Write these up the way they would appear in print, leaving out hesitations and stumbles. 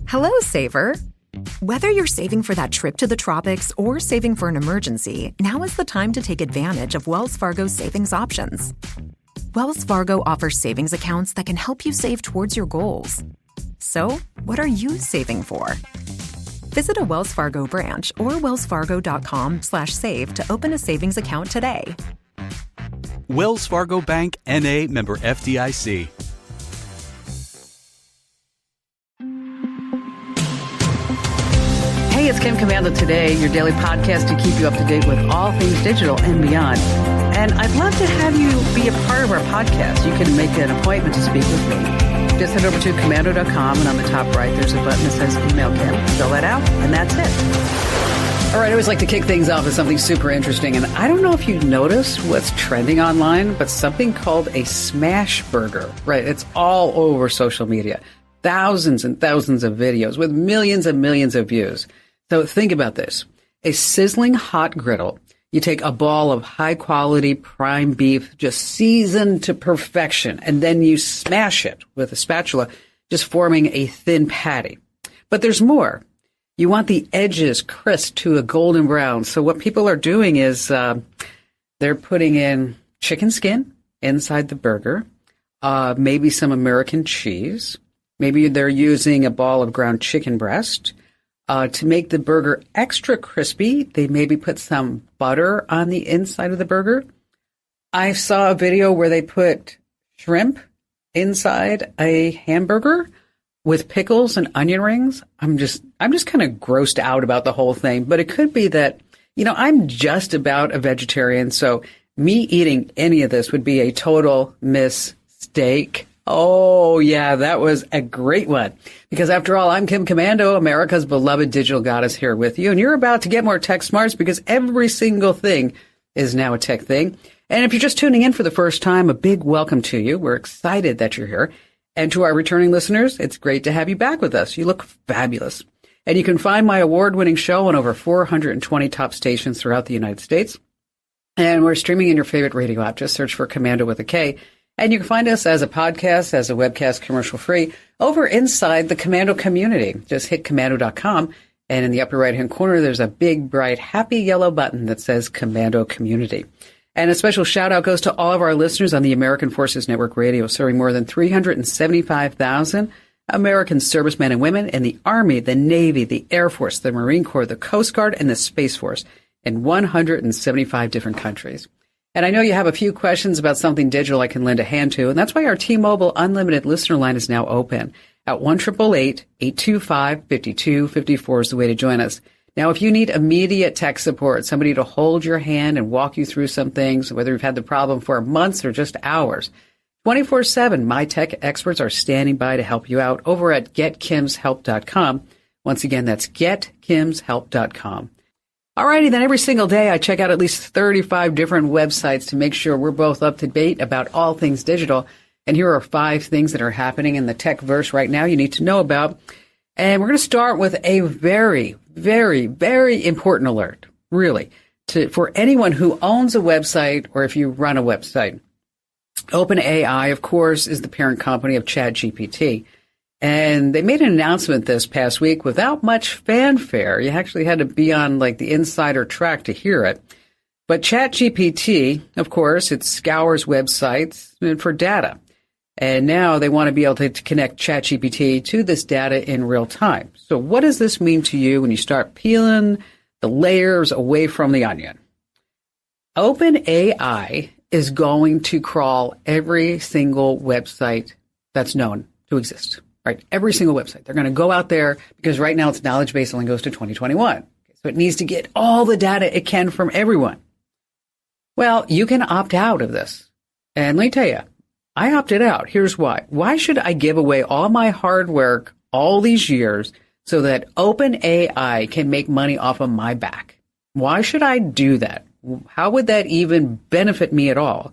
Hello, saver. Whether you're saving for that trip to the tropics or saving for an emergency, now is the time to take advantage of Wells Fargo's savings options. Wells Fargo offers savings accounts that can help you save towards your goals. So, what are you saving for? Visit a Wells Fargo branch or wellsfargo.com/save to open a savings account today. Wells Fargo Bank, N.A., member FDIC. Hey, it's Kim Commando Today, your daily podcast to keep you up to date with all things digital and beyond. And I'd love to have you be a part of our podcast. You can make an appointment to speak with me. Just head over to commando.com, and on the top right, there's a button that says Email Kim. Fill that out, and that's it. All right, I always like to kick things off with something super interesting. And I don't know if you've noticed what's trending online, but something called a smash burger. Right, it's all over social media. Thousands and thousands of videos with millions and millions of views. So think about this. A sizzling hot griddle. You take a ball of high-quality prime beef, just seasoned to perfection, and then you smash it with a spatula, just forming a thin patty. But there's more. You want the edges crisp to a golden brown. So what people are doing is they're putting in chicken skin inside the burger, maybe some American cheese. Maybe they're using a ball of ground chicken breast. To make the burger extra crispy, they maybe put some butter on the inside of the burger. I saw a video where they put shrimp inside a hamburger with pickles and onion rings. I'm just kind of grossed out about the whole thing. But it could be that, I'm just about a vegetarian, so me eating any of this would be a total mistake. Oh, yeah, that was a great one. Because after all, I'm Kim Commando, America's beloved digital goddess, here with you. And you're about to get more tech smarts because every single thing is now a tech thing. And if you're just tuning in for the first time, a big welcome to you. We're excited that you're here. And to our returning listeners, it's great to have you back with us. You look fabulous. And you can find my award-winning show on over 420 top stations throughout the United States. And we're streaming in your favorite radio app. Just search for Commando with a K. And you can find us as a podcast, as a webcast, commercial-free, over inside the Commando community. Just hit commando.com, and in the upper right-hand corner, there's a big, bright, happy yellow button that says Commando Community. And a special shout-out goes to all of our listeners on the American Forces Network Radio, serving more than 375,000 American servicemen and women in the Army, the Navy, the Air Force, the Marine Corps, the Coast Guard, and the Space Force in 175 different countries. And I know you have a few questions about something digital I can lend a hand to, and that's why our T-Mobile Unlimited listener line is now open. At 1-888-825-5254 is the way to join us. Now, if you need immediate tech support, somebody to hold your hand and walk you through some things, whether you've had the problem for months or just hours, 24/7, my tech experts are standing by to help you out over at getkimshelp.com. Once again, that's getkimshelp.com. Alrighty, then every single day I check out at least 35 different websites to make sure we're both up to date about all things digital. And here are 5 things that are happening in the tech verse right now you need to know about. And we're going to start with a very, very, very important alert, really, for anyone who owns a website or if you run a website. OpenAI, of course, is the parent company of ChatGPT. And they made an announcement this past week without much fanfare. You actually had to be on the insider track to hear it. But ChatGPT, of course, it scours websites for data. And now they want to be able to connect ChatGPT to this data in real time. So what does this mean to you when you start peeling the layers away from the onion? OpenAI is going to crawl every single website that's known to exist. Right, every single website. They're going to go out there because right now it's knowledge base only goes to 2021. So it needs to get all the data it can from everyone. Well, you can opt out of this. And let me tell you, I opted out. Here's why. Why should I give away all my hard work all these years so that OpenAI can make money off of my back? Why should I do that? How would that even benefit me at all?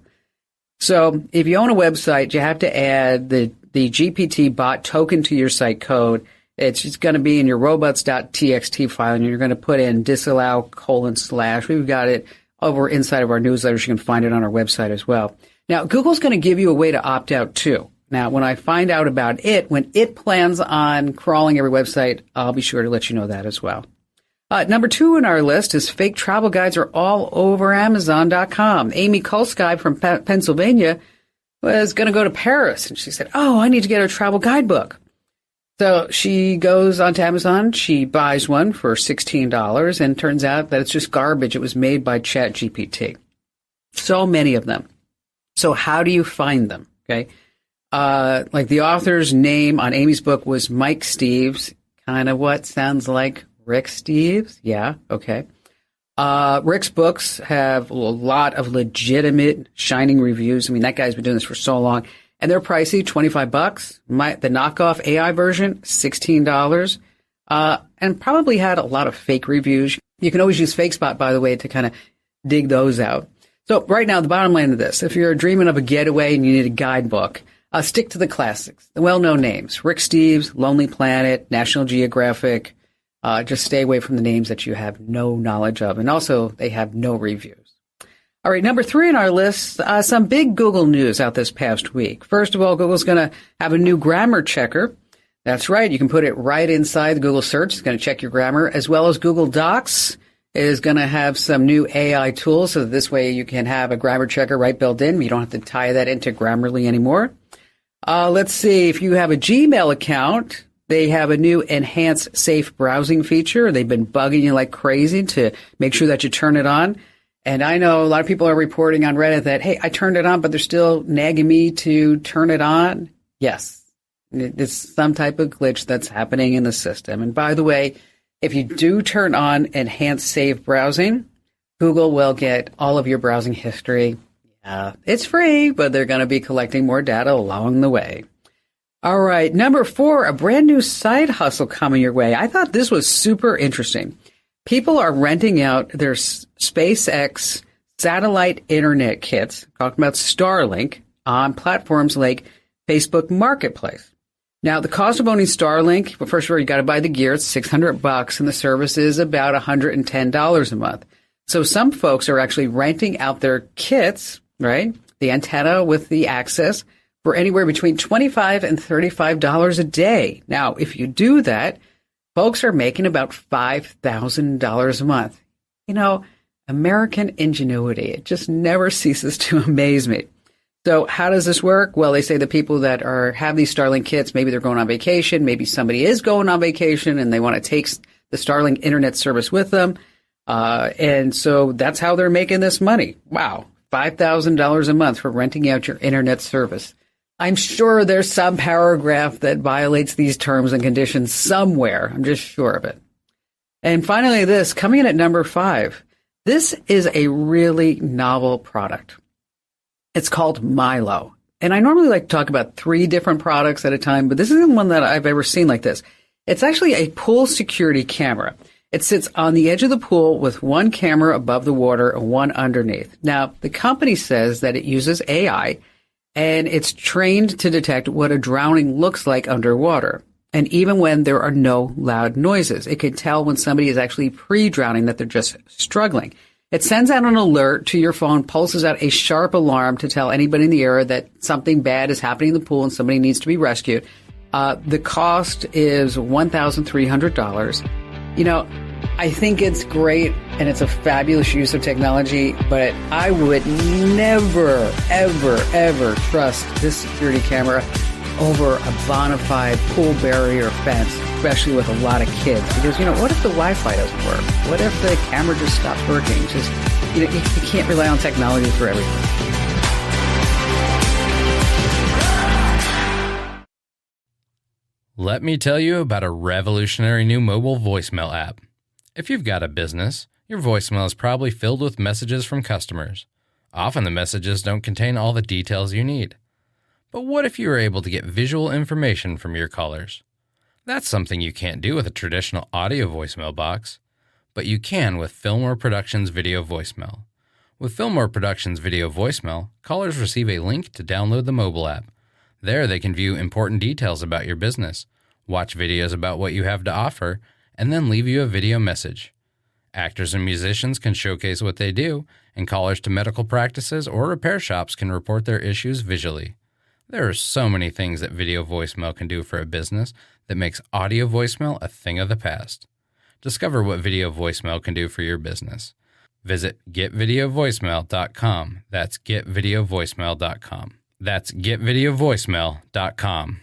So if you own a website, you have to add the GPT bot token to your site code. It's just going to be in your robots.txt file, and you're going to put in disallow : /. We've got it over inside of our newsletters. You can find it on our website as well. Now, Google's going to give you a way to opt out too. Now, when I find out about it, when it plans on crawling every website, I'll be sure to let you know that as well. Number 2 in our list is fake travel guides are all over Amazon.com. Amy Kolsky from Pennsylvania was going to go to Paris, and she said, oh, I need to get a travel guidebook. So she goes onto Amazon, she buys one for $16, and turns out that it's just garbage. It was made by ChatGPT. So many of them. So how do you find them? Okay. Like the author's name on Amy's book was Mike Steves. Kind of what sounds like Rick Steves. Yeah. Okay. Rick's books have a lot of legitimate shining reviews. I mean, that guy's been doing this for so long, and they're pricey, $25. The knockoff AI version, $16. And probably had a lot of fake reviews. You can always use FakeSpot, by the way, to kind of dig those out. So right now, the bottom line of this, if you're dreaming of a getaway and you need a guidebook, stick to the classics, the well-known names, Rick Steves, Lonely Planet, National Geographic. Just stay away from the names that you have no knowledge of. And also, they have no reviews. All right, number 3 on our list, some big Google news out this past week. First of all, Google's going to have a new grammar checker. That's right. You can put it right inside the Google search. It's going to check your grammar, as well as Google Docs is going to have some new AI tools. So this way you can have a grammar checker right built in. You don't have to tie that into Grammarly anymore. Let's see. If you have a Gmail account, they have a new enhanced safe browsing feature. They've been bugging you like crazy to make sure that you turn it on. And I know a lot of people are reporting on Reddit that, hey, I turned it on, but they're still nagging me to turn it on. Yes, it's some type of glitch that's happening in the system. And by the way, if you do turn on enhanced safe browsing, Google will get all of your browsing history. It's free, but they're going to be collecting more data along the way. All right. Number 4, a brand new side hustle coming your way. I thought this was super interesting. People are renting out their SpaceX satellite internet kits, talking about Starlink, on platforms like Facebook Marketplace. Now, the cost of owning Starlink, well, first of all, you got to buy the gear. It's $600, and the service is about $110 a month. So some folks are actually renting out their kits, right? The antenna with the access for anywhere between $25 and $35 a day. Now, if you do that, folks are making about $5,000 a month. You know, American ingenuity, it just never ceases to amaze me. So how does this work? Well, they say the people that have these Starlink kits, maybe they're going on vacation, maybe somebody is going on vacation and they want to take the Starlink internet service with them. And so that's how they're making this money. Wow. $5,000 a month for renting out your internet service. I'm sure there's some paragraph that violates these terms and conditions somewhere. I'm just sure of it. And finally, this coming in at number 5. This is a really novel product. It's called Milo. And I normally like to talk about 3 different products at a time, but this isn't one that I've ever seen like this. It's actually a pool security camera. It sits on the edge of the pool with one camera above the water and one underneath. Now, the company says that it uses AI, and it's trained to detect what a drowning looks like underwater. And even when there are no loud noises, it can tell when somebody is actually pre-drowning, that they're just struggling. It sends out an alert to your phone, pulses out a sharp alarm to tell anybody in the area that something bad is happening in the pool and somebody needs to be rescued. The cost is $1,300. You know, I think it's great and it's a fabulous use of technology, but I would never, ever, ever trust this security camera over a bona fide pool barrier fence, especially with a lot of kids. Because, you know, what if the Wi-Fi doesn't work? What if the camera just stops working? Just, you know, you can't rely on technology for everything. Let me tell you about a revolutionary new mobile voicemail app. If you've got a business, your voicemail is probably filled with messages from customers. Often the messages don't contain all the details you need. But what if you were able to get visual information from your callers? That's something you can't do with a traditional audio voicemail box, but you can with Fillmore Productions Video Voicemail. With Fillmore Productions Video Voicemail, callers receive a link to download the mobile app. There they can view important details about your business, watch videos about what you have to offer, and then leave you a video message. Actors and musicians can showcase what they do, and callers to medical practices or repair shops can report their issues visually. There are so many things that video voicemail can do for a business that makes audio voicemail a thing of the past. Discover what video voicemail can do for your business. Visit getvideovoicemail.com. That's getvideovoicemail.com. That's getvideovoicemail.com.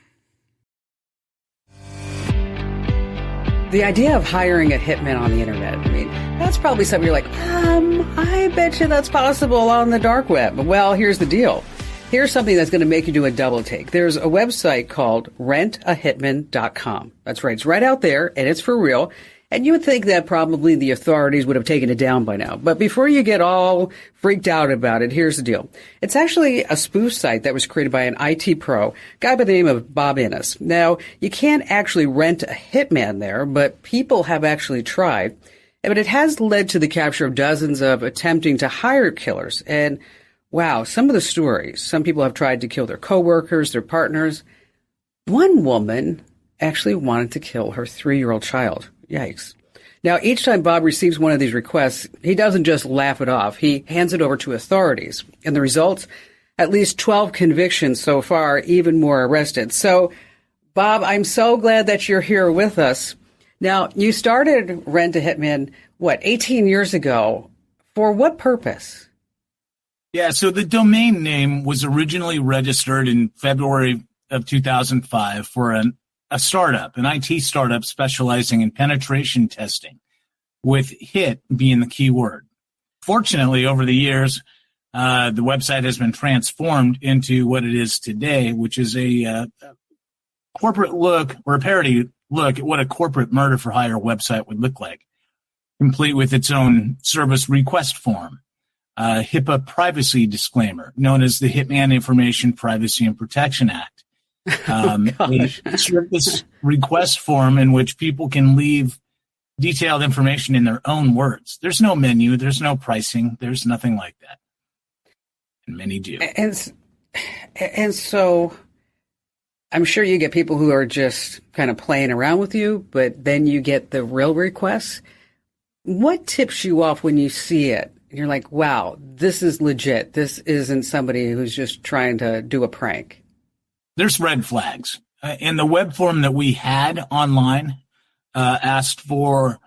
The idea of hiring a hitman on the internet, I mean, that's probably something you're like, I bet you that's possible on the dark web. Well, here's the deal. Here's something that's going to make you do a double take. There's a website called Rent-A-Hitman.com. That's right. It's right out there, and it's for real. And you would think that probably the authorities would have taken it down by now. But before you get all freaked out about it, here's the deal. It's actually a spoof site that was created by an IT pro, a guy by the name of Bob Innes. Now, you can't actually rent a hitman there, but people have actually tried. But it has led to the capture of dozens of attempting to hire killers. And wow, some of the stories. Some people have tried to kill their coworkers, their partners. One woman actually wanted to kill her 3-year-old child. Yikes. Now, each time Bob receives one of these requests, he doesn't just laugh it off. He hands it over to authorities. And the results, at least 12 convictions so far, even more arrested. So, Bob, I'm so glad that you're here with us. Now, you started Rent-A-Hitman, 18 years ago? For what purpose? Yeah, so the domain name was originally registered in February of 2005 for a startup, an IT startup specializing in penetration testing, with hit being the key word. Fortunately, over the years, the website has been transformed into what it is today, which is a corporate look or a parody look at what a corporate murder for hire website would look like, complete with its own service request form. HIPAA privacy disclaimer, known as the Hitman Information Privacy and Protection Act. A service request form in which people can leave detailed information in their own words. There's no menu, there's no pricing, there's nothing like that. And many do. And so I'm sure you get people who are just kind of playing around with you, but then you get the real requests. What tips you off when you see it? You're like, wow, this is legit. This isn't somebody who's just trying to do a prank. There's red flags. In the web form that we had online, asked for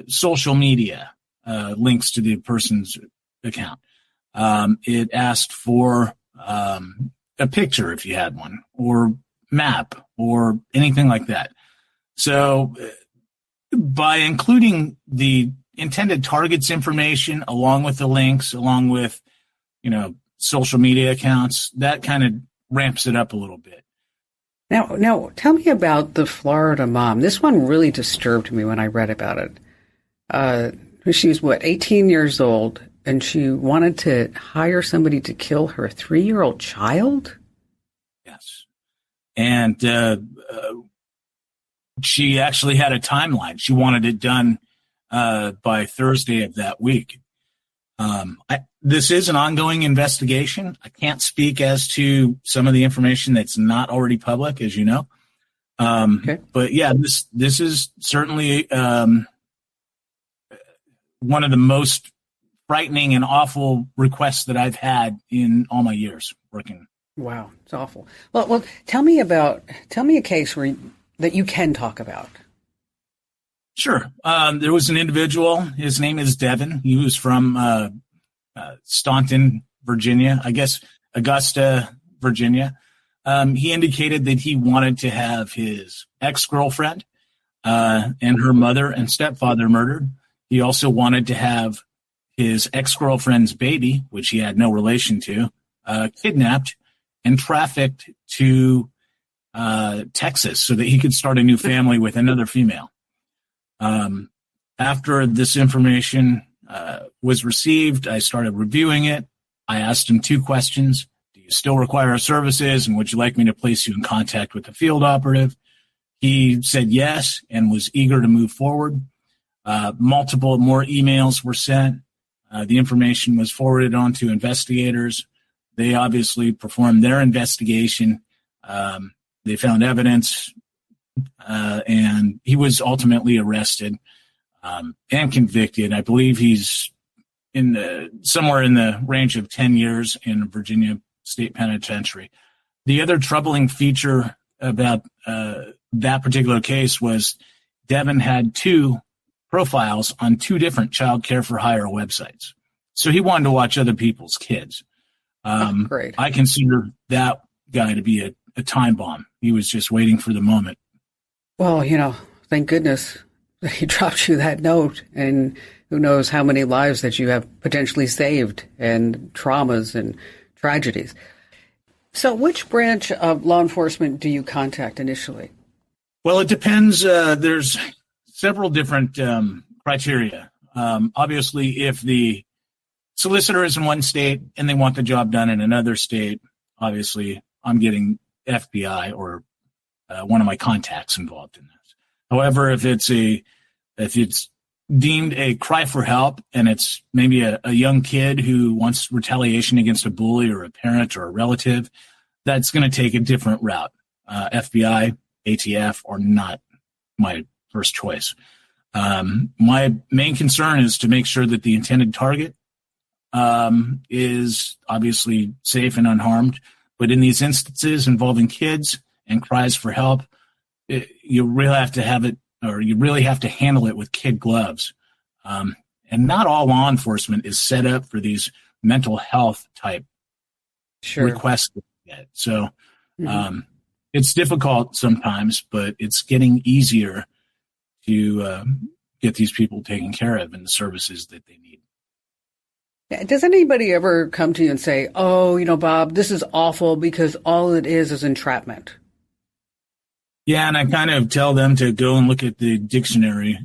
social media links to the person's account. It asked for a picture if you had one, or map, or anything like that. So by including the intended targets information along with the links, along with, social media accounts, that kind of ramps it up a little bit. Now, tell me about the Florida mom. This one really disturbed me when I read about it. She was 18 years old, and she wanted to hire somebody to kill her 3-year-old child? Yes. And she actually had a timeline. She wanted it done by Thursday of that week. This is an ongoing investigation. I can't speak as to some of the information that's not already public, as you know. Okay. But yeah, this is certainly one of the most frightening and awful requests that I've had in all my years working. Wow, it's awful. Well, tell me a case that you can talk about. Sure. There was an individual. His name is Devin. He was from Staunton, Virginia, I guess Augusta, Virginia. He indicated that he wanted to have his ex-girlfriend and her mother and stepfather murdered. He also wanted to have his ex-girlfriend's baby, which he had no relation to, kidnapped and trafficked to Texas so that he could start a new family with another female. After this information was received, I started reviewing it. I asked him 2 questions. Do you still require our services, and would you like me to place you in contact with the field operative? He said yes and was eager to move forward. Multiple more emails were sent. The information was forwarded on to investigators. They obviously performed their investigation. They found evidence, and he was ultimately arrested and convicted. I believe he's somewhere in the range of 10 years in Virginia State Penitentiary. The other troubling feature about that particular case was Devin had 2 profiles on 2 different child care for hire websites. So he wanted to watch other people's kids. Great. I consider that guy to be a time bomb. He was just waiting for the moment. Well, thank goodness that he dropped you that note, and who knows how many lives that you have potentially saved, and traumas and tragedies. So which branch of law enforcement do you contact initially? Well, it depends. There's several different criteria. Obviously, if the solicitor is in one state and they want the job done in another state, obviously I'm getting FBI or one of my contacts involved in this. However, if it's deemed a cry for help and it's maybe a young kid who wants retaliation against a bully or a parent or a relative, that's going to take a different route. FBI, ATF, or not my first choice. My main concern is to make sure that the intended target is obviously safe and unharmed. But in these instances involving kids and cries for help, you really have to have it, or you really have to handle it with kid gloves. And not all law enforcement is set up for these mental health type requests. So it's difficult sometimes, but it's getting easier to get these people taken care of and the services that they need. Does anybody ever come to you and say, oh, Bob, this is awful because all it is entrapment? Yeah, and I kind of tell them to go and look at the dictionary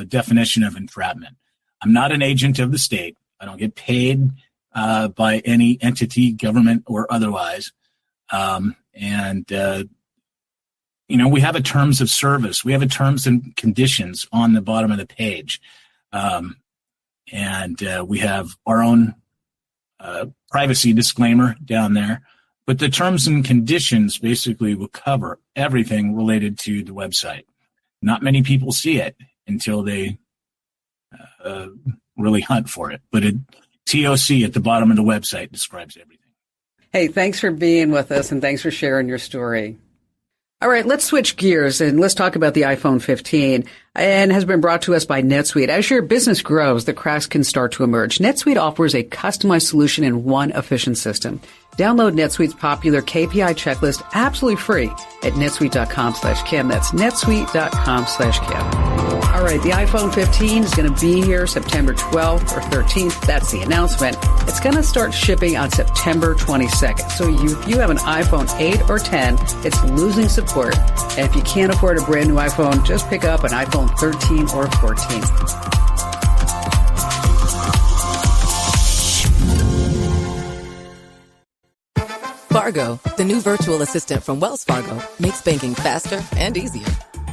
definition of entrapment. I'm not an agent of the state. I don't get paid by any entity, government or otherwise. We have a terms of service. We have a terms and conditions on the bottom of the page. We have our own privacy disclaimer down there. But the terms and conditions basically will cover everything related to the website. Not many people see it until they really hunt for it. But TOC at the bottom of the website describes everything. Hey, thanks for being with us, and thanks for sharing your story. All right, let's switch gears and let's talk about the iPhone 15, and has been brought to us by NetSuite. As your business grows, the cracks can start to emerge. NetSuite offers a customized solution in one efficient system. Download NetSuite's popular KPI checklist absolutely free at netsuite.com/Kim. That's netsuite.com/Kim. All right, the iPhone 15 is going to be here September 12th or 13th. That's the announcement. It's going to start shipping on September 22nd. So if you have an iPhone 8 or 10, it's losing support. And if you can't afford a brand new iPhone, just pick up an iPhone 13 or 14. Fargo, the new virtual assistant from Wells Fargo, makes banking faster and easier.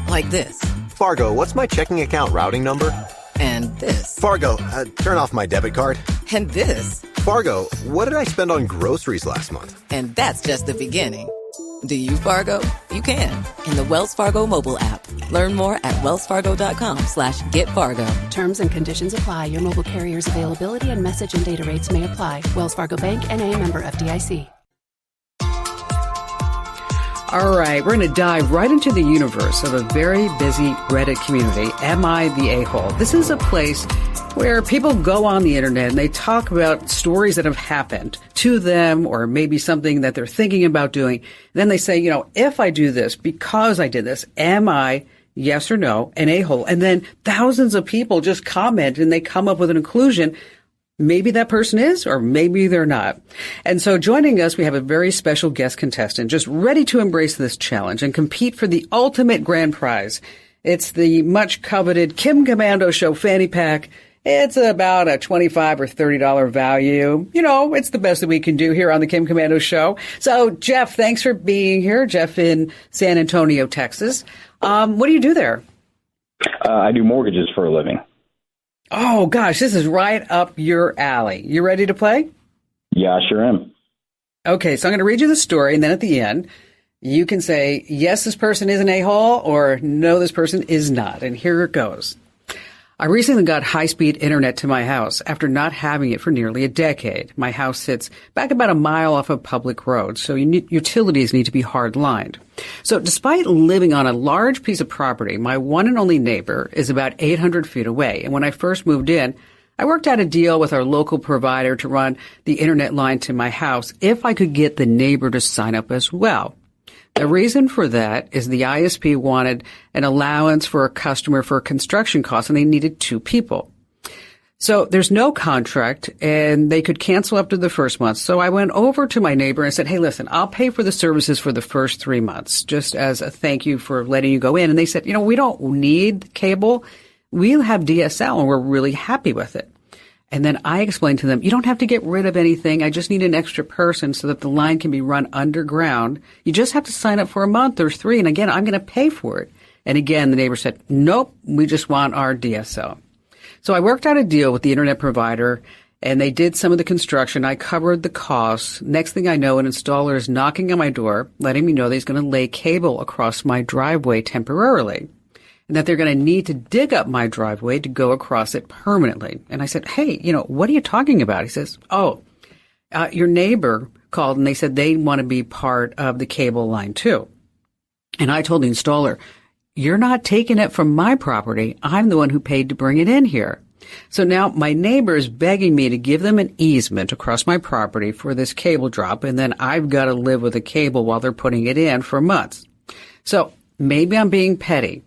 Like this. Fargo, what's my checking account routing number? And this. Fargo, turn off my debit card. And this. Fargo, what did I spend on groceries last month? And that's just the beginning. Do you, Fargo? You can. In the Wells Fargo mobile app. Learn more at wellsfargo.com/getfargo. Terms and conditions apply. Your mobile carrier's availability and message and data rates may apply. Wells Fargo Bank, N.A., member FDIC. All right, we're going to dive right into the universe of a very busy Reddit community. Am I the a-hole? This is a place where people go on the internet and they talk about stories that have happened to them, or maybe something that they're thinking about doing. And then they say, if I do this, because I did this, am I, yes or no, an a-hole? And then thousands of people just comment and they come up with an conclusion. Maybe that person is, or maybe they're not. And so joining us, we have a very special guest contestant just ready to embrace this challenge and compete for the ultimate grand prize. It's the much coveted Kim Komando Show fanny pack. It's about a $25 or $30 value. It's the best that we can do here on the Kim Komando Show. So Jeff, thanks for being here. Jeff in San Antonio, Texas. What do you do there? I do mortgages for a living. Oh, gosh, this is right up your alley. You ready to play? Yeah, I sure am. Okay, so I'm going to read you the story, and then at the end, you can say, yes, this person is an a-hole, or no, this person is not. And here it goes. All I recently got high-speed internet to my house after not having it for nearly a decade. My house sits back about a mile off a public road, so utilities need to be hard-lined. So despite living on a large piece of property, my one and only neighbor is about 800 feet away. And when I first moved in, I worked out a deal with our local provider to run the internet line to my house if I could get the neighbor to sign up as well. The reason for that is the ISP wanted an allowance for a customer for construction costs, and they needed 2 people. So there's no contract, and they could cancel after the first month. So I went over to my neighbor and said, hey, listen, I'll pay for the services for the first 3 months, just as a thank you for letting you go in. And they said, we don't need cable. We'll have DSL, and we're really happy with it. And then I explained to them, you don't have to get rid of anything. I just need an extra person so that the line can be run underground. You just have to sign up for a month or 3. And again, I'm going to pay for it. And again, the neighbor said, nope, we just want our DSL. So I worked out a deal with the internet provider, and they did some of the construction. I covered the costs. Next thing I know, an installer is knocking on my door, letting me know that he's going to lay cable across my driveway temporarily, and that they're going to need to dig up my driveway to go across it permanently. And I said, hey, what are you talking about? He says, your neighbor called and they said they want to be part of the cable line too. And I told the installer, you're not taking it from my property. I'm the one who paid to bring it in here. So now my neighbor is begging me to give them an easement across my property for this cable drop, and then I've got to live with a cable while they're putting it in for months. So maybe I'm being petty,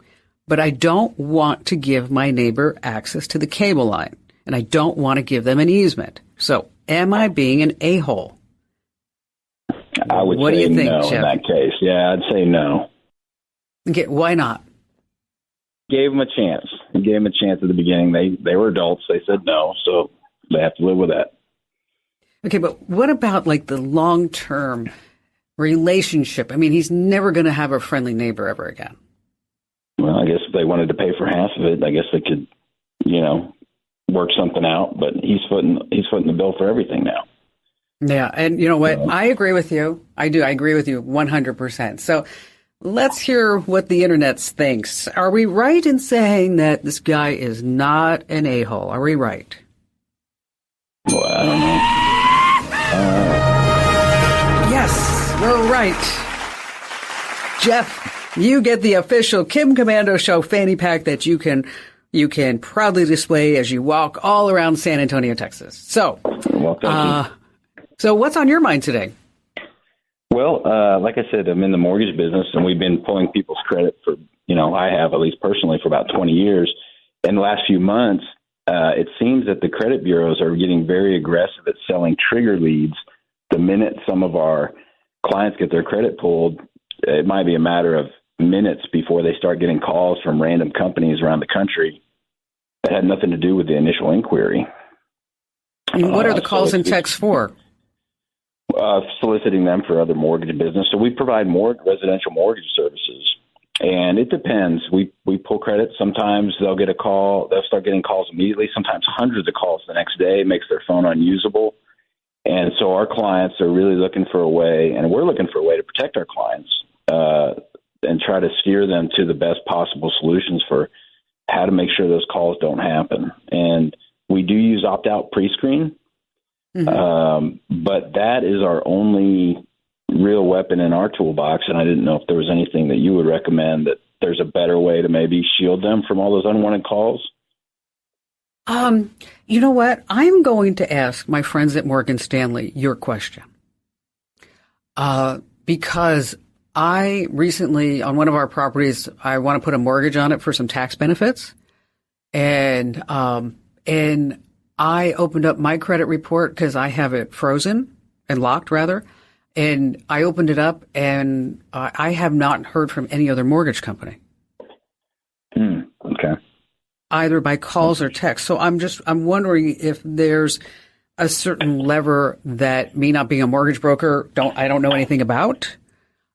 but I don't want to give my neighbor access to the cable line, and I don't want to give them an easement. So am I being an a-hole? I would what say do you think, no Jeff? in that case. Yeah, I'd say no. Okay, why not? Gave them a chance. You gave them a chance at the beginning. They were adults. They said no, so they have to live with that. Okay, but what about like the long-term relationship? I mean, he's never going to have a friendly neighbor ever again. Well, I guess if they wanted to pay for half of it, I guess they could, work something out. But he's footing the bill for everything now. Yeah, and you know what? I agree with you. I do. I agree with you 100%. So let's hear what the internet thinks. Are we right in saying that this guy is not an a-hole? Are we right? Well, I don't know. Yes, we're right. Jeff, you get the official Kim Commando Show fanny pack that you can proudly display as you walk all around San Antonio, Texas. So, well, thank you. So what's on your mind today? Well, like I said, I'm in the mortgage business, and we've been pulling people's credit for, I have at least personally for about 20 years. In the last few months, it seems that the credit bureaus are getting very aggressive at selling trigger leads. The minute some of our clients get their credit pulled, it might be a matter of minutes before they start getting calls from random companies around the country that had nothing to do with the initial inquiry. And what are the calls and texts for? Soliciting them for other mortgage business. So we provide more residential mortgage services, and it depends. We pull credit. Sometimes they'll get a call. They'll start getting calls immediately. Sometimes hundreds of calls the next day. It makes their phone unusable. And so our clients are really looking for a way, and we're looking for a way to protect our clients and try to steer them to the best possible solutions for how to make sure those calls don't happen. And we do use opt-out pre-screen. Mm-hmm. But that is our only real weapon in our toolbox, and I didn't know if there was anything that you would recommend that there's a better way to maybe shield them from all those unwanted calls. You know what? I'm going to ask my friends at Morgan Stanley your question. Because I recently, on one of our properties, I want to put a mortgage on it for some tax benefits. And I opened up my credit report because I have it frozen and locked, rather. And I opened it up, and I have not heard from any other mortgage company. Okay. Either by calls or text. So I'm wondering if there's a certain lever that, me not being a mortgage broker, I don't know anything about.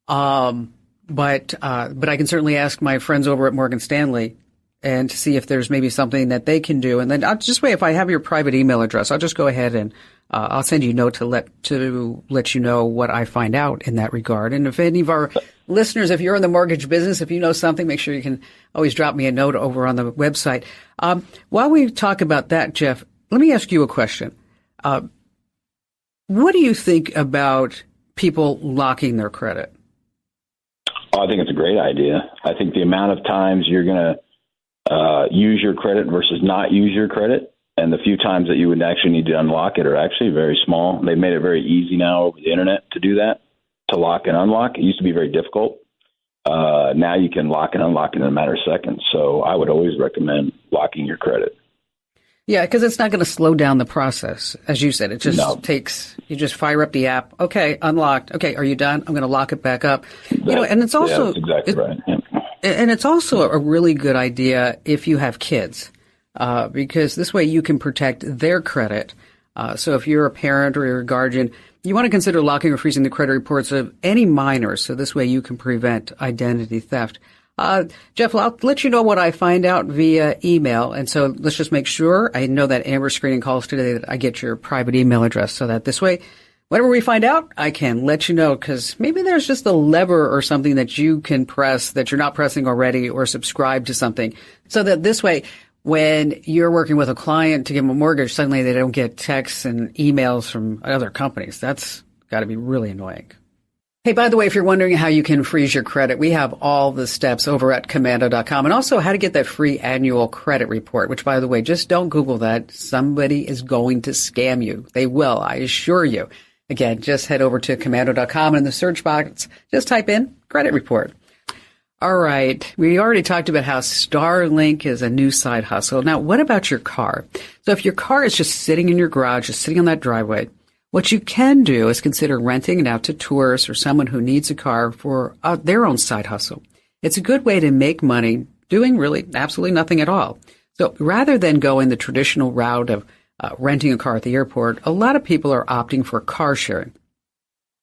But I can certainly ask my friends over at Morgan Stanley and to see if there's maybe something that they can do. And then I'll just wait. If I have your private email address, I'll just go ahead and I'll send you a note to let you know what I find out in that regard. And if any of our listeners, if you're in the mortgage business, if you know something, make sure you can always drop me a note over on the website. While we talk about that, Jeff, let me ask you a question. What do you think about people locking their credit? I think it's a great idea. I think the amount of times you're going to use your credit versus not use your credit, and the few times that you would actually need to unlock it are actually very small. They've made it very easy now over the internet to do that, to lock and unlock. It used to be very difficult. Now you can lock and unlock in a matter of seconds. So I would always recommend locking your credit. Yeah, because it's not going to slow down the process. As you said, it just takes, you just fire up the app. Okay, unlocked. Okay, are you done? I'm going to lock it back up. And it's also, that's exactly right. Yeah. And it's also a really good idea if you have kids, because this way you can protect their credit. So if you're a parent or you're a guardian, you want to consider locking or freezing the credit reports of any minors. So this way you can prevent identity theft. Jeff, I'll let you know what I find out via email. And so let's just make sure, I know that Amber screening calls today, that I get your private email address so that this way, whenever we find out, I can let you know, because maybe there's just a lever or something that you can press that you're not pressing already, or subscribe to something, so that this way, when you're working with a client to give them a mortgage, suddenly they don't get texts and emails from other companies. That's got to be really annoying. Hey, by the way, if you're wondering how you can freeze your credit, we have all the steps over at Commando.com, and also how to get that free annual credit report, which, by the way, just don't Google that. Somebody is going to scam you. They will, I assure you. Again, just head over to Commando.com, and in the search box, just type in credit report. All right. We already talked about how Starlink is a new side hustle. Now, what about your car? So if your car is just sitting in your garage, just sitting on that driveway, what you can do is consider renting it out to tourists or someone who needs a car for their own side hustle. It's a good way to make money doing really absolutely nothing at all. So rather than going the traditional route of renting a car at the airport, a lot of people are opting for car sharing.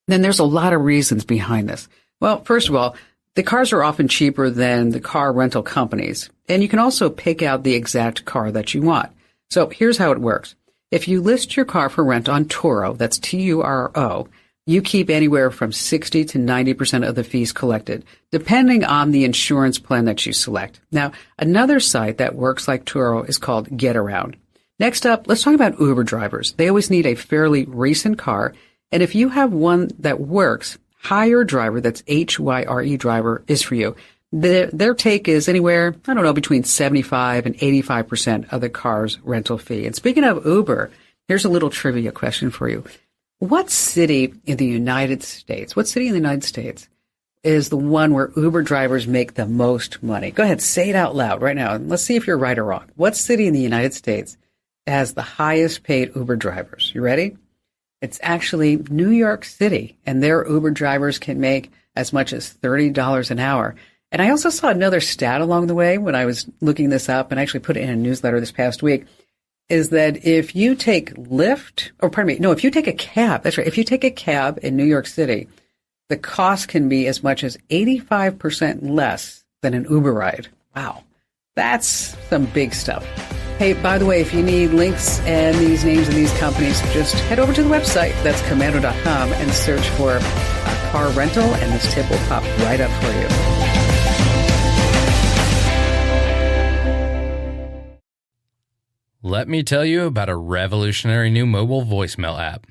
Then there's a lot of reasons behind this. Well, first of all, the cars are often cheaper than the car rental companies, and you can also pick out the exact car that you want. So here's how it works. If you list your car for rent on Turo, that's Turo, you keep anywhere from 60 to 90% of the fees collected, depending on the insurance plan that you select. Now, another site that works like Turo is called GetAround. Next up, let's talk about Uber drivers. They always need a fairly recent car, and if you have one that works, Hire Driver, that's HYRE Driver, is for you. Their take is anywhere, between 75 and 85% of the car's rental fee. And speaking of Uber, here's a little trivia question for you. What city in the United States is the one where Uber drivers make the most money? Go ahead, say it out loud right now. Let's see if you're right or wrong. What city in the United States has the highest paid Uber drivers? You ready? It's actually New York City, and their Uber drivers can make as much as $30 an hour. And I also saw another stat along the way when I was looking this up, and I actually put it in a newsletter this past week, is that if you take if you take a cab, that's right, if you take a cab in New York City, the cost can be as much as 85% less than an Uber ride. Wow. That's some big stuff. Hey, by the way, if you need links and these names of these companies, just head over to the website, that's Commando.com, and search for car rental, and this tip will pop right up for you. Let me tell you about a revolutionary new mobile voicemail app.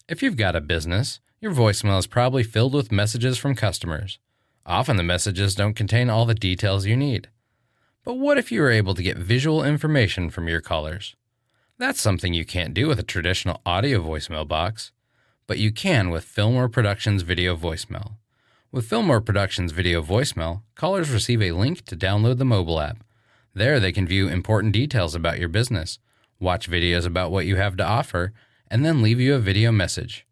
If you've got a business, your voicemail is probably filled with messages from customers. Often the messages don't contain all the details you need. But what if you were able to get visual information from your callers? That's something you can't do with a traditional audio voicemail box, but you can with Fillmore Productions Video Voicemail. With Fillmore Productions Video Voicemail, callers receive a link to download the mobile app. There they can view important details about your business, watch videos about what you have to offer, and then leave you a video message.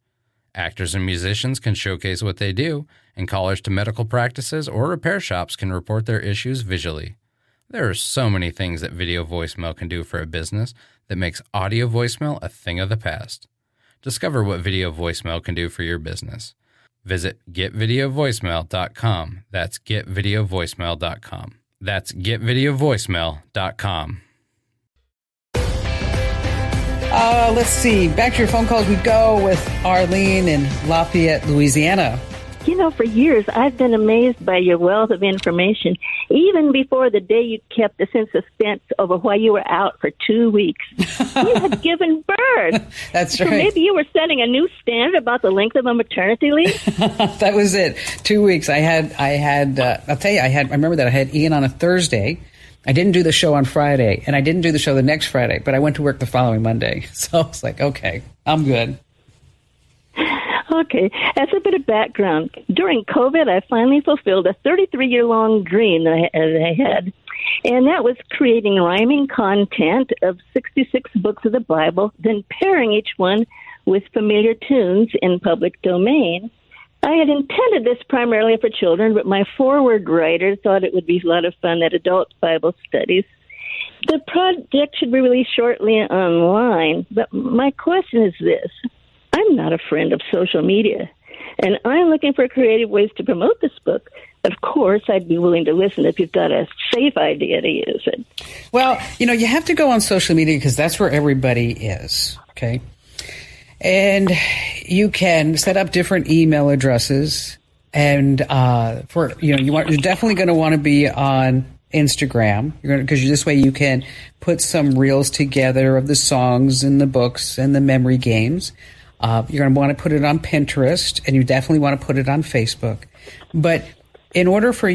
Actors and musicians can showcase what they do, and callers to medical practices or repair shops can report their issues visually. There are so many things that video voicemail can do for a business that makes audio voicemail a thing of the past. Discover what video voicemail can do for your business. Visit getvideovoicemail.com. That's getvideovoicemail.com. That's getvideovoicemail.com. Let's see. Back to your phone calls we go with Arlene in Lafayette, Louisiana. You know, for years, I've been amazed by your wealth of information, even before the day you kept us in suspense over why you were out for 2 weeks. You had given birth. That's right. So maybe you were setting a new standard about the length of a maternity leave? That was it. 2 weeks. I'll tell you, I remember that I had Ian on a Thursday. I didn't do the show on Friday, and I didn't do the show the next Friday, but I went to work the following Monday. So I was like, okay, I'm good. Okay, as a bit of background, during COVID, I finally fulfilled a 33-year-long dream that I had, and that was creating rhyming content of 66 books of the Bible, then pairing each one with familiar tunes in public domain. I had intended this primarily for children, but my forward writer thought it would be a lot of fun at adult Bible studies. The project should be released shortly online, but my question is this. I'm not a friend of social media, and I'm looking for creative ways to promote this book. Of course, I'd be willing to listen if you've got a safe idea to use it. Well, you have to go on social media because that's where everybody is, okay? And you can set up different email addresses, and you're definitely going to want to be on Instagram, because this way you can put some reels together of the songs and the books and the memory games. You're going to want to put it on Pinterest, and you definitely want to put it on Facebook. But in order for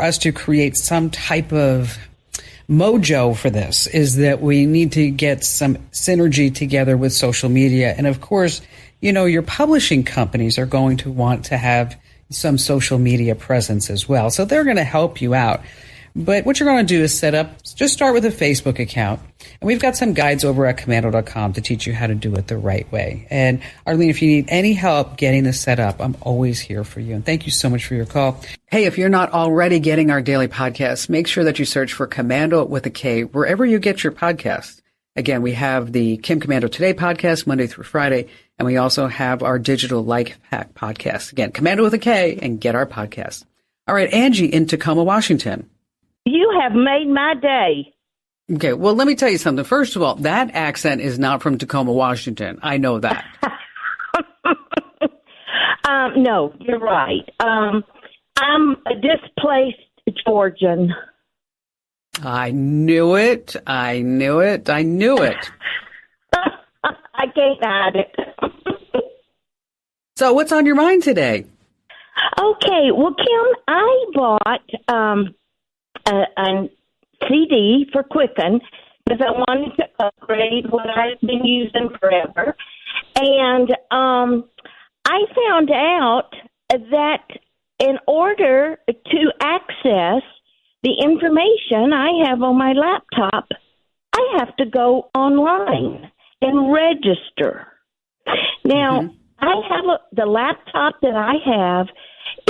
us to create some type of mojo for this, is that we need to get some synergy together with social media. And of course, your publishing companies are going to want to have some social media presence as well. So they're going to help you out. But what you're going to do is just start with a Facebook account. And we've got some guides over at commando.com to teach you how to do it the right way. And Arlene, if you need any help getting this set up, I'm always here for you. And thank you so much for your call. Hey, if you're not already getting our daily podcast, make sure that you search for Commando with a K wherever you get your podcasts. Again, we have the Kim Commando Today podcast Monday through Friday, and we also have our digital life hack podcast. Again, Commando with a K, and get our podcast. All right, Angie in Tacoma, Washington. You have made my day. Okay, well, let me tell you something. First of all, that accent is not from Tacoma, Washington. I know that. No, you're right. I'm a displaced Georgian. I knew it. I can't hide it. So what's on your mind today? Okay, well, Kim, I bought a CD for Quicken because I wanted to upgrade what I've been using forever. And I found out that in order to access the information I have on my laptop, I have to go online and register. Now, the laptop that I have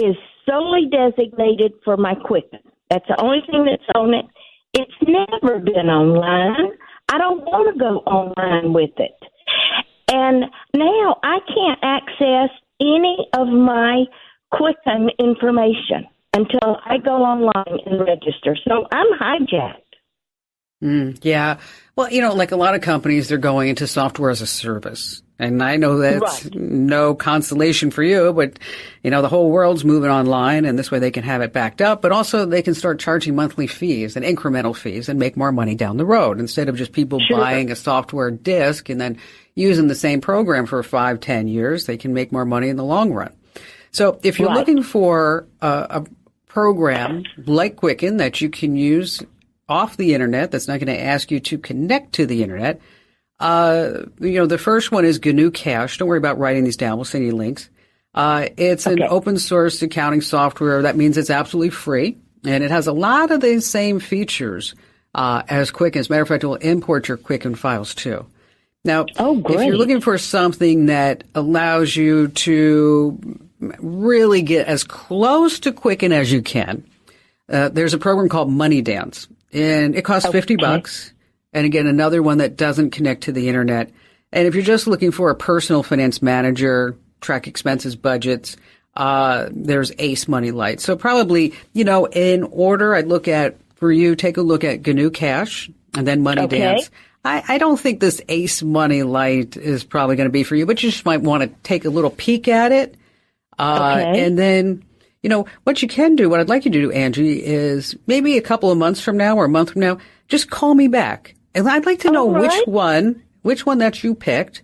is solely designated for my Quicken. That's the only thing that's on it. It's never been online. I don't want to go online with it. And now I can't access any of my Quicken information until I go online and register. So I'm hijacked. Yeah. Well, like a lot of companies, they're going into software as a service. And I know that's no consolation for you, but, the whole world's moving online, and this way they can have it backed up, but also they can start charging monthly fees and incremental fees and make more money down the road instead of just people buying a software disk and then using the same program for 5-10 years. They can make more money in the long run. So if you're looking for a program like Quicken that you can use off the internet, that's not going to ask you to connect to the internet, the first one is GNU Cache. Don't worry about writing these down. We'll send you links. It's an open source accounting software. That means it's absolutely free, and it has a lot of the same features as Quicken. As a matter of fact, it will import your Quicken files too. Now, if you're looking for something that allows you to really get as close to Quicken as you can, there's a program called Money Dance, and it costs $50. And again, another one that doesn't connect to the internet. And if you're just looking for a personal finance manager, track expenses, budgets, There's Ace Money Light. So probably, in order, I'd look at, for you, take a look at GNU Cash and then Money Dance. I don't think this Ace Money Light is probably going to be for you, but you just might want to take a little peek at it. And then, what you can do, what I'd like you to do, Angie, is maybe a couple of months from now or a month from now, just call me back. And I'd like to know which one that you picked,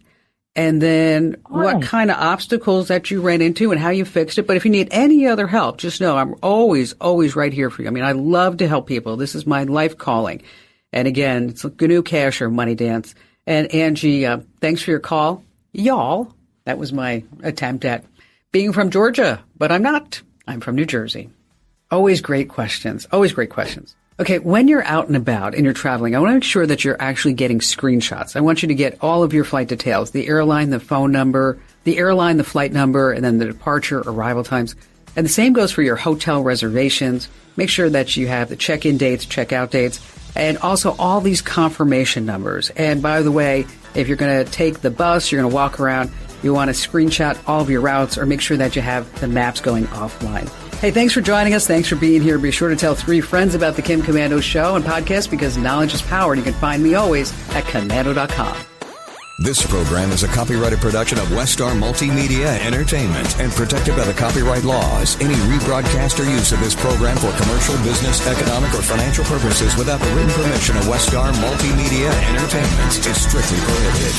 and then what kind of obstacles that you ran into and how you fixed it. But if you need any other help, just know I'm always, always right here for you. I mean, I love to help people. This is my life calling. And again, it's GNU Cash or Money Dance. And Angie, thanks for your call. Y'all, that was my attempt at being from Georgia, but I'm not. I'm from New Jersey. Always great questions. Always great questions. Okay, when you're out and about and you're traveling, I want to make sure that you're actually getting screenshots. I want you to get all of your flight details, the airline, the phone number, the airline, the flight number, and then the departure, arrival times. And the same goes for your hotel reservations. Make sure that you have the check-in dates, check-out dates, and also all these confirmation numbers. And by the way, if you're going to take the bus, you're going to walk around, you want to screenshot all of your routes or make sure that you have the maps going offline. Hey, thanks for joining us. Thanks for being here. Be sure to tell 3 friends about the Kim Komando Show and podcast because knowledge is power. And you can find me always at Komando.com. This program is a copyrighted production of Westar Multimedia Entertainment and protected by the copyright laws. Any rebroadcast or use of this program for commercial, business, economic, or financial purposes without the written permission of Westar Multimedia Entertainment is strictly prohibited.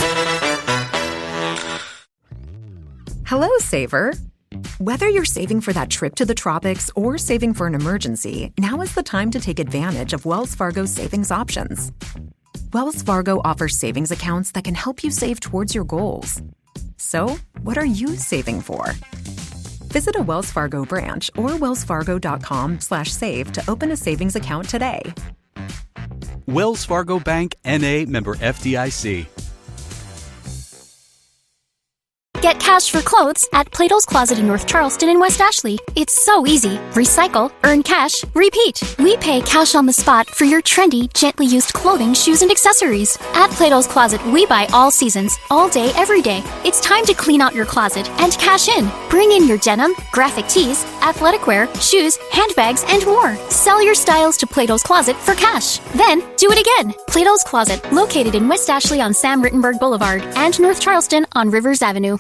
Hello, Saver. Whether you're saving for that trip to the tropics or saving for an emergency, now is the time to take advantage of Wells Fargo's savings options. Wells Fargo offers savings accounts that can help you save towards your goals. So, what are you saving for? Visit a Wells Fargo branch or wellsfargo.com/save to open a savings account today. Wells Fargo Bank, N.A., member FDIC. Get cash for clothes at Plato's Closet in North Charleston and West Ashley. It's so easy. Recycle, earn cash, repeat. We pay cash on the spot for your trendy, gently used clothing, shoes, and accessories. At Plato's Closet, we buy all seasons, all day, every day. It's time to clean out your closet and cash in. Bring in your denim, graphic tees, athletic wear, shoes, handbags, and more. Sell your styles to Plato's Closet for cash. Then, do it again. Plato's Closet, located in West Ashley on Sam Rittenberg Boulevard and North Charleston on Rivers Avenue.